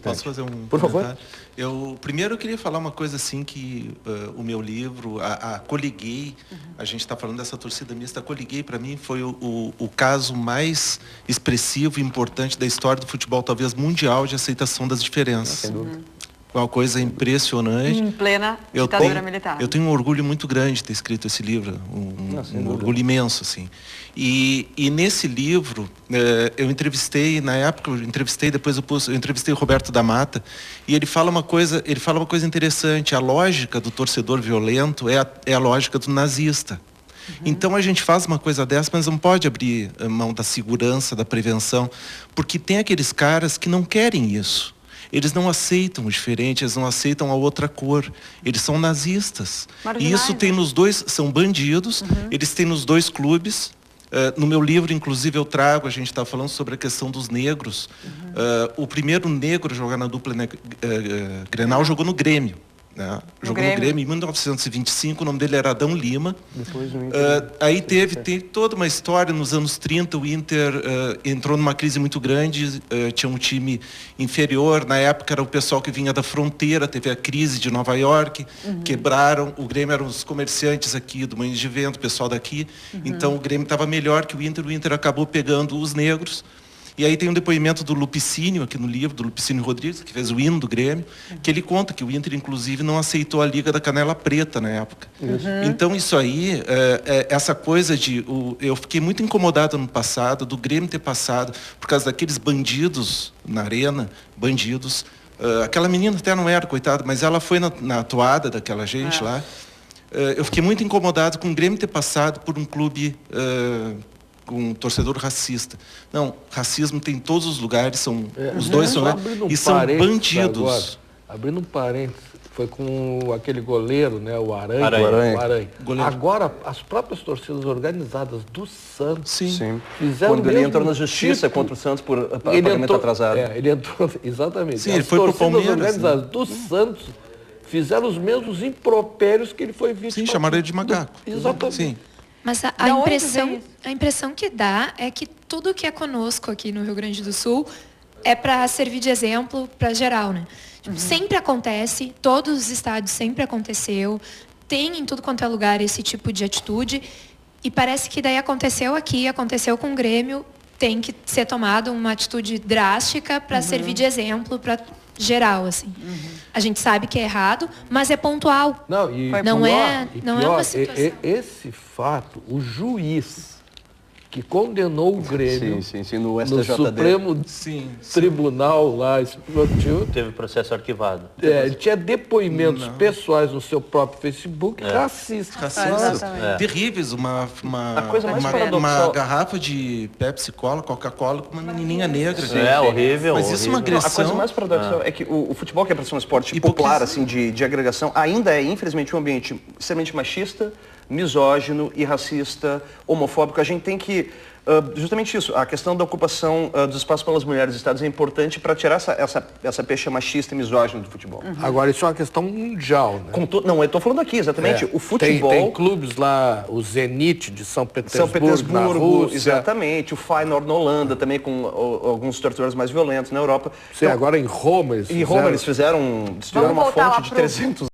Posso fazer um Por favor. Primeiro eu queria falar uma coisa assim que o meu livro, a Coliguei, a gente está falando dessa torcida mista, a Coliguei para mim foi o caso mais expressivo e importante da história do futebol, talvez mundial, de aceitação das diferenças. Sem dúvida. Uma coisa impressionante. Em plena ditadura militar. Eu tenho um orgulho muito grande de ter escrito esse livro, um orgulho imenso, assim. E nesse livro, eu entrevistei, na época, depois eu entrevistei o Roberto da Mata, e ele fala uma coisa interessante. A lógica do torcedor violento é a lógica do nazista. Então a gente faz uma coisa dessa, mas não pode abrir mão da segurança, da prevenção, porque tem aqueles caras que não querem isso. Eles não aceitam o diferente, eles não aceitam a outra cor. Eles são nazistas. E isso tem nos dois, são bandidos, eles têm nos dois clubes. No meu livro, inclusive, eu trago, a gente está falando sobre a questão dos negros. O primeiro negro a jogar na dupla Grenal jogou no Grêmio. Jogou no Grêmio em 1925, o nome dele era Adão Lima. Depois no Inter, aí tem toda uma história. Nos anos 30 o Inter entrou numa crise muito grande, tinha um time inferior, na época era o pessoal que vinha da fronteira, teve a crise de Nova York, quebraram, o Grêmio eram os comerciantes aqui do Moinhos de Vento, o pessoal daqui, então o Grêmio estava melhor que o Inter acabou pegando os negros. E aí tem um depoimento do Lupicínio, aqui no livro, do Lupicínio Rodrigues, que fez o hino do Grêmio, que ele conta que o Inter, inclusive, não aceitou a Liga da Canela Preta na época. Então, isso aí, essa coisa de... eu fiquei muito incomodado no passado, do Grêmio ter passado, por causa daqueles bandidos na arena, aquela menina até não era, coitada, mas ela foi na toada daquela gente lá. Eu fiquei muito incomodado com o Grêmio ter passado por um clube... com um torcedor racista. Não, racismo tem em todos os lugares, são os dois são e são bandidos. Agora, abrindo um parênteses, foi com aquele goleiro, né, o Aranha. Agora, as próprias torcidas organizadas do Santos fizeram quando ele entrou na justiça contra o Santos por pagamento atrasado. Ele entrou, exatamente. Sim, ele foi pro Palmeiras. As torcidas organizadas do Santos fizeram os mesmos impropérios que ele foi vítima. Sim, chamaram ele de macaco. Exatamente. Sim. Mas a impressão que dá é que tudo que é conosco aqui no Rio Grande do Sul é para servir de exemplo para geral, né? Sempre acontece, todos os estádios sempre aconteceu, tem em tudo quanto é lugar esse tipo de atitude, e parece que daí aconteceu aqui, aconteceu com o Grêmio, tem que ser tomada uma atitude drástica para servir de exemplo para geral, assim. A gente sabe que é errado, mas é pontual. Não é uma situação. Esse fato, o juiz que condenou o Grêmio no Supremo Tribunal lá Esportivo, teve processo arquivado. Ele tinha depoimentos pessoais no seu próprio Facebook racistas. Terríveis, uma garrafa de Pepsi Cola, Coca-Cola com uma menininha negra. Horrível. Mas isso é uma agressão. A coisa mais paradoxal é que o futebol, que é para ser um esporte popular, assim, de agregação, ainda é, infelizmente, um ambiente extremamente machista, misógino e racista, homofóbico. A gente tem que... justamente isso, a questão da ocupação dos espaços pelas mulheres estados é importante para tirar essa pecha machista e misógina do futebol. Agora, isso é uma questão mundial, né? Não, eu estou falando aqui, exatamente. O futebol... Tem clubes lá, o Zenit de São Petersburgo, na Rússia. Exatamente. O Feyenoord na Holanda, também com alguns torcedores mais violentos na Europa. Sim, agora em Roma eles fizeram uma fonte de 300